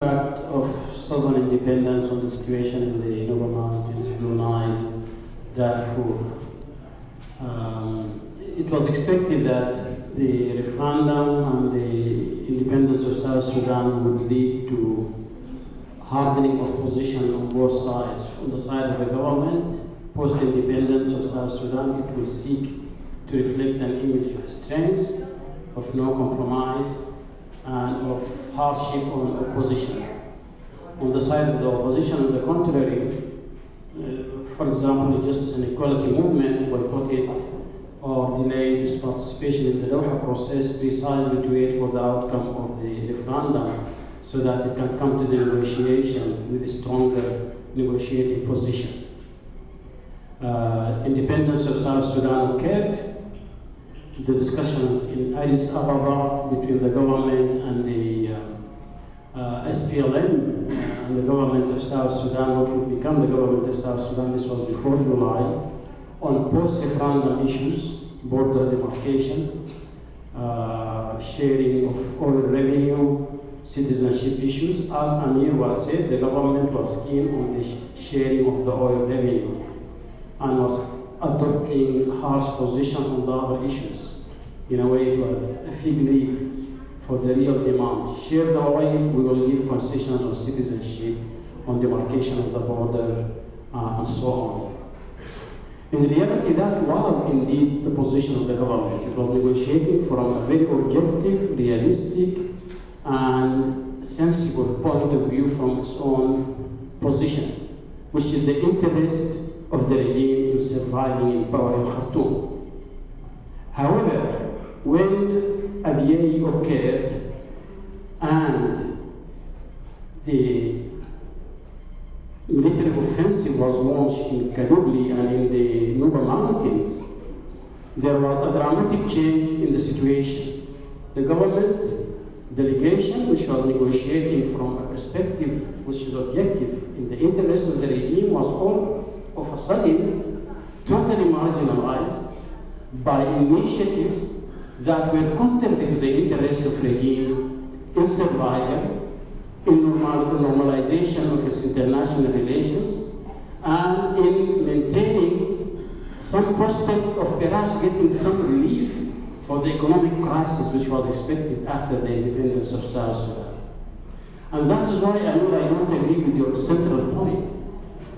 Impact of Southern independence on the situation in the Nuba Mountains, Blue Nile, Darfur. It was expected that the referendum and the independence of South Sudan would lead to hardening of position on both sides. On the side of the government, post-independence of South Sudan, it will seek to reflect an image of strength, of no compromise, and of hardship on opposition. On the side of the opposition, on the contrary, for example, the Justice and Equality Movement boycotted or delayed its participation in the Doha process precisely to wait for the outcome of the referendum so that it can come to the negotiation with a stronger negotiating position. Independence of South Sudan occurred. The discussions in Addis Ababa between the government and the SPLM and the government of South Sudan, what would become the government of South Sudan, this was before July, on post-referendum issues, border demarcation, sharing of oil revenue, citizenship issues. As Amir was said, the government was keen on the sharing of the oil revenue and was adopting harsh position on the other issues. In a way, it was a fig leaf for the real demand. Share the oil, we will give concessions on citizenship, on demarcation of the border, and so on. In reality, that was indeed the position of the government. It was negotiating from a very objective, realistic, and sensible point of view from its own position, which is the interest of the regime in surviving in power in Khartoum. However, when Abyei occurred and the military offensive was launched in Kadugli and in the Nuba Mountains, there was a dramatic change in the situation. The government delegation, which was negotiating from a perspective which is objective in the interest of the regime, was all of a sudden totally marginalized by initiatives that were contrary to the interest of regime in survival, in normalization of its international relations, and in maintaining some prospect of perhaps getting some relief for the economic crisis which was expected after the independence of South Sudan. And that is why I don't agree with your central point,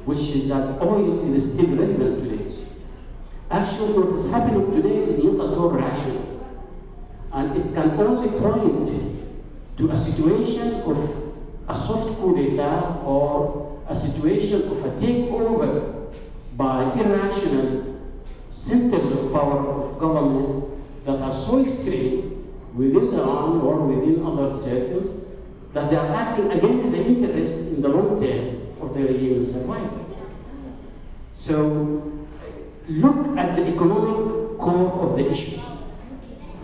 which is that oil is still relevant today. Actually, what is happening today is not at all rational. And it can only point to a situation of a soft coup d'etat or a situation of a takeover by irrational centers of power of government that are so extreme within the army or within other circles that they are acting against the interest in the long term of the regime survival. So look at the economic core of the issue.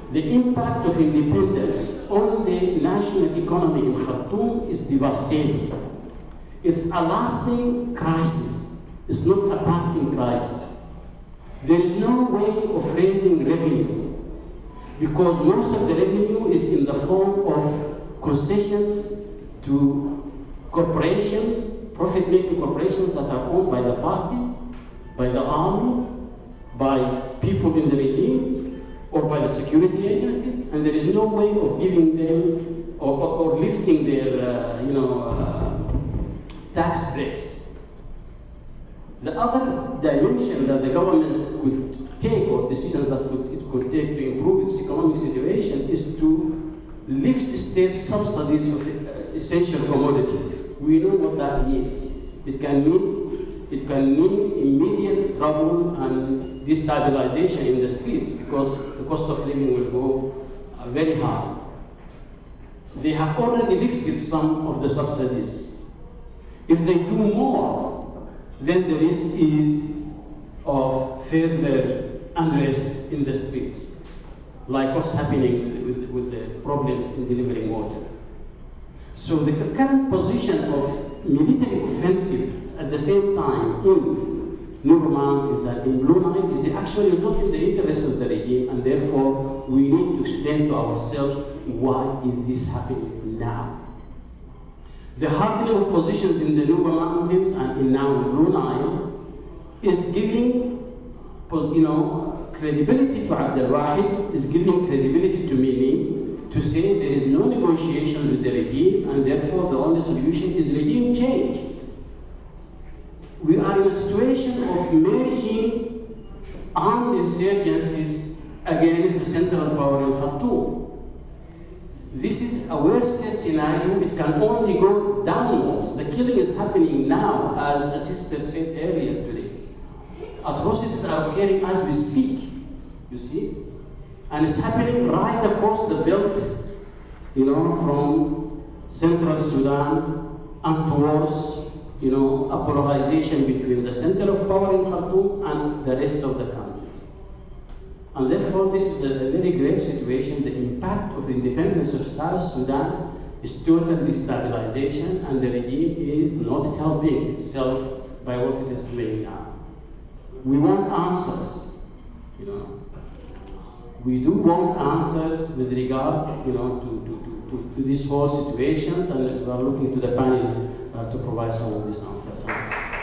The impact of independence on the national economy in Khartoum is devastating. It's a lasting crisis. It's not a passing crisis. There is no way of raising revenue because most of the revenue is in the form of concessions to corporations, profit-making corporations that are owned by the party, by the army, by people in the regime, or by the security agencies, and there is no way of giving them or lifting their tax breaks. The other dimension that the government could take, or decisions that it could take to improve its economic situation, is to lift state subsidies of essential commodities. We know what that means. It can mean immediate trouble and destabilization in the streets because the cost of living will go very high. They have already lifted some of the subsidies. If they do more, then the risk is of further unrest in the streets, like what's happening with the problems in delivering water. So the current position of military offensive at the same time in Nuba Mountains and in Blue Nile is actually not in the interest of the regime, and therefore we need to explain to ourselves why is this happening now. The hardening of positions in the Nuba Mountains and in now in Blue Nile is giving, credibility to Abdel Wahid, is giving credibility to Mimi to say there is no negotiation with the regime and therefore the only solution is regime change. We are in a situation of merging armed insurgencies against the central power in Khartoum. This is a worst-case scenario. It can only go downwards. The killing is happening now, as a sister said earlier today. Atrocities are occurring as we speak, you see? And it's happening right across the belt, from central Sudan and towards, a polarization between the center of power in Khartoum and the rest of the country. And therefore, this is a very grave situation. The impact of the independence of South Sudan is total destabilization, and the regime is not helping itself by what it is doing now. We want answers, We do want answers with regard, to this whole situation, and we are looking to the panel to provide some of these answers.